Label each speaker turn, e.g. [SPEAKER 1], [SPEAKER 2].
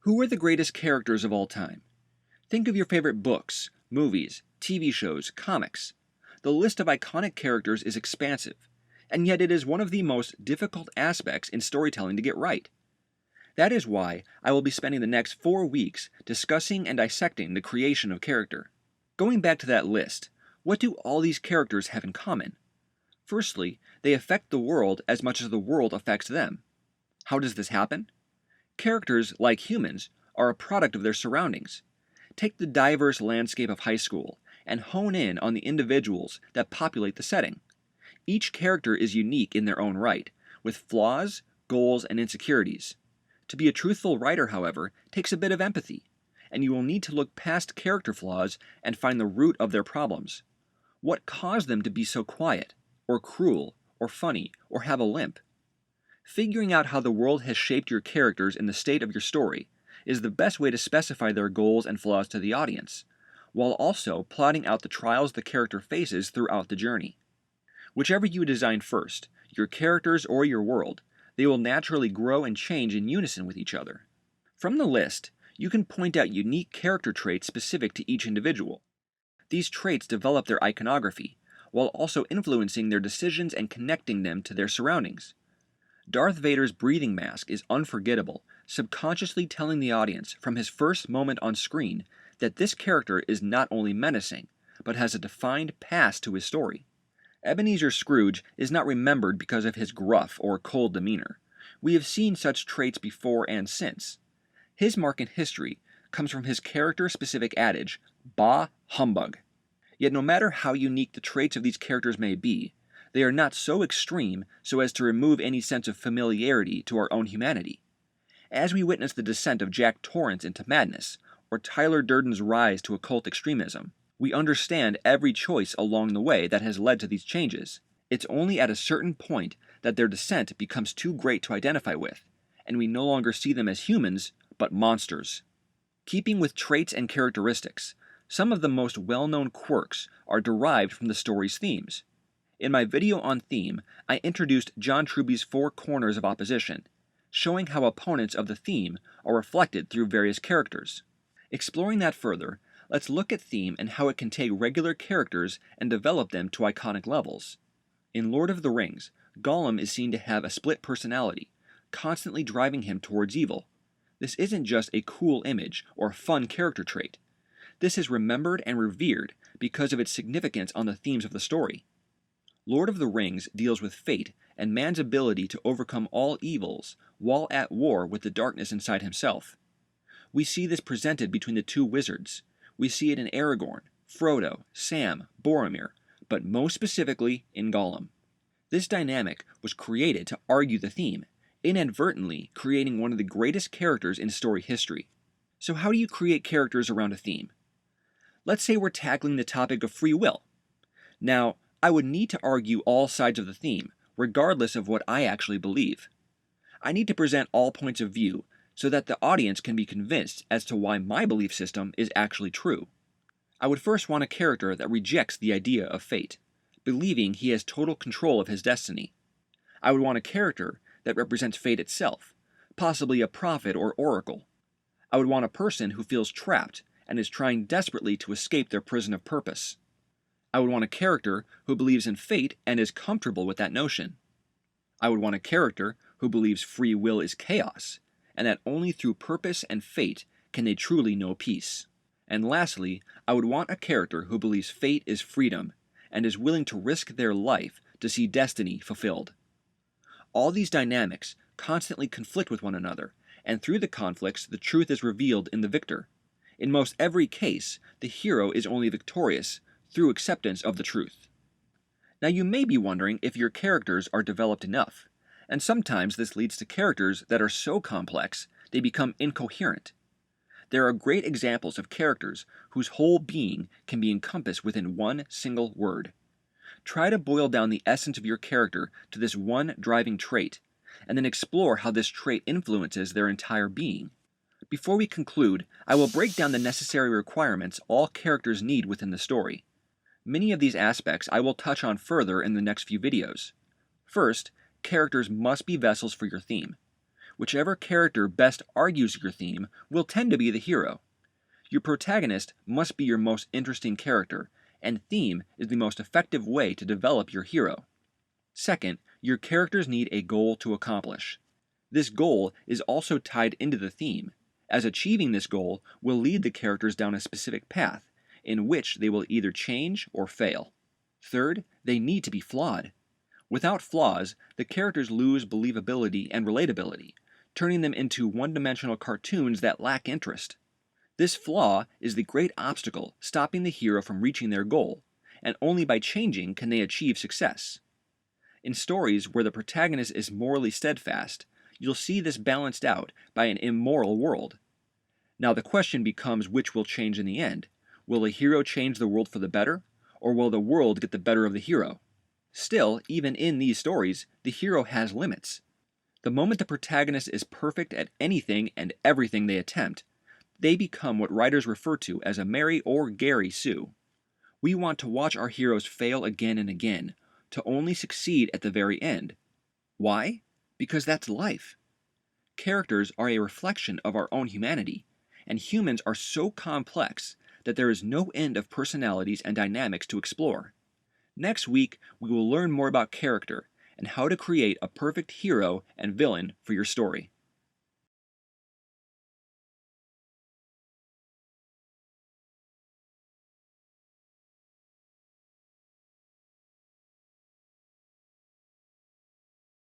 [SPEAKER 1] Who are the greatest characters of all time? Think of your favorite books, movies, TV shows, comics. The list of iconic characters is expansive, and yet it is one of the most difficult aspects in storytelling to get right. That is why I will be spending the next 4 weeks discussing and dissecting the creation of character. Going back to that list, what do all these characters have in common? Firstly, they affect the world as much as the world affects them. How does this happen? Characters, like humans, are a product of their surroundings. Take the diverse landscape of high school and hone in on the individuals that populate the setting. Each character is unique in their own right, with flaws, goals, and insecurities. To be a truthful writer, however, takes a bit of empathy, and you will need to look past character flaws and find the root of their problems. What caused them to be so quiet, or cruel, or funny, or have a limp? Figuring out how the world has shaped your characters in the state of your story is the best way to specify their goals and flaws to the audience, while also plotting out the trials the character faces throughout the journey. Whichever you design first, your characters or your world, they will naturally grow and change in unison with each other. From the list, you can point out unique character traits specific to each individual. These traits develop their iconography, while also influencing their decisions and connecting them to their surroundings. Darth Vader's breathing mask is unforgettable, subconsciously telling the audience from his first moment on screen that this character is not only menacing, but has a defined past to his story. Ebenezer Scrooge is not remembered because of his gruff or cold demeanor. We have seen such traits before and since. His mark in history comes from his character-specific adage, "Bah, humbug." Yet no matter how unique the traits of these characters may be, they are not so extreme so as to remove any sense of familiarity to our own humanity. As we witness the descent of Jack Torrance into madness, or Tyler Durden's rise to occult extremism, we understand every choice along the way that has led to these changes. It's only at a certain point that their descent becomes too great to identify with, and we no longer see them as humans, but monsters. Keeping with traits and characteristics, some of the most well-known quirks are derived from the story's themes. In my video on theme, I introduced John Truby's 4 corners of opposition, showing how opponents of the theme are reflected through various characters. Exploring that further, let's look at theme and how it can take regular characters and develop them to iconic levels. In Lord of the Rings, Gollum is seen to have a split personality, constantly driving him towards evil. This isn't just a cool image or fun character trait. This is remembered and revered because of its significance on the themes of the story. Lord of the Rings deals with fate and man's ability to overcome all evils while at war with the darkness inside himself. We see this presented between the 2 wizards. We see it in Aragorn, Frodo, Sam, Boromir, but most specifically in Gollum. This dynamic was created to argue the theme, inadvertently creating one of the greatest characters in story history. So how do you create characters around a theme? Let's say we're tackling the topic of free will. Now, I would need to argue all sides of the theme, regardless of what I actually believe. I need to present all points of view so that the audience can be convinced as to why my belief system is actually true. I would first want a character that rejects the idea of fate, believing he has total control of his destiny. I would want a character that represents fate itself, possibly a prophet or oracle. I would want a person who feels trapped and is trying desperately to escape their prison of purpose. I would want a character who believes in fate and is comfortable with that notion. I would want a character who believes free will is chaos, and that only through purpose and fate can they truly know peace. And lastly, I would want a character who believes fate is freedom, and is willing to risk their life to see destiny fulfilled. All these dynamics constantly conflict with one another, and through the conflicts the truth is revealed in the victor. In most every case, the hero is only victorious through acceptance of the truth. Now you may be wondering if your characters are developed enough, and sometimes this leads to characters that are so complex they become incoherent. There are great examples of characters whose whole being can be encompassed within one single word. Try to boil down the essence of your character to this one driving trait, and then explore how this trait influences their entire being. Before we conclude, I will break down the necessary requirements all characters need within the story. Many of these aspects I will touch on further in the next few videos. First, characters must be vessels for your theme. Whichever character best argues your theme will tend to be the hero. Your protagonist must be your most interesting character, and theme is the most effective way to develop your hero. Second, your characters need a goal to accomplish. This goal is also tied into the theme, as achieving this goal will lead the characters down a specific path, in which they will either change or fail. Third, they need to be flawed. Without flaws, the characters lose believability and relatability, turning them into one-dimensional cartoons that lack interest. This flaw is the great obstacle stopping the hero from reaching their goal, and only by changing can they achieve success. In stories where the protagonist is morally steadfast, you'll see this balanced out by an immoral world. Now the question becomes which will change in the end. Will the hero change the world for the better, or will the world get the better of the hero? Still, even in these stories, the hero has limits. The moment the protagonist is perfect at anything and everything they attempt, they become what writers refer to as a Mary or Gary Sue. We want to watch our heroes fail again and again, to only succeed at the very end. Why? Because that's life. Characters are a reflection of our own humanity, and humans are so complex that there is no end of personalities and dynamics to explore. Next week, we will learn more about character and how to create a perfect hero and villain for your story.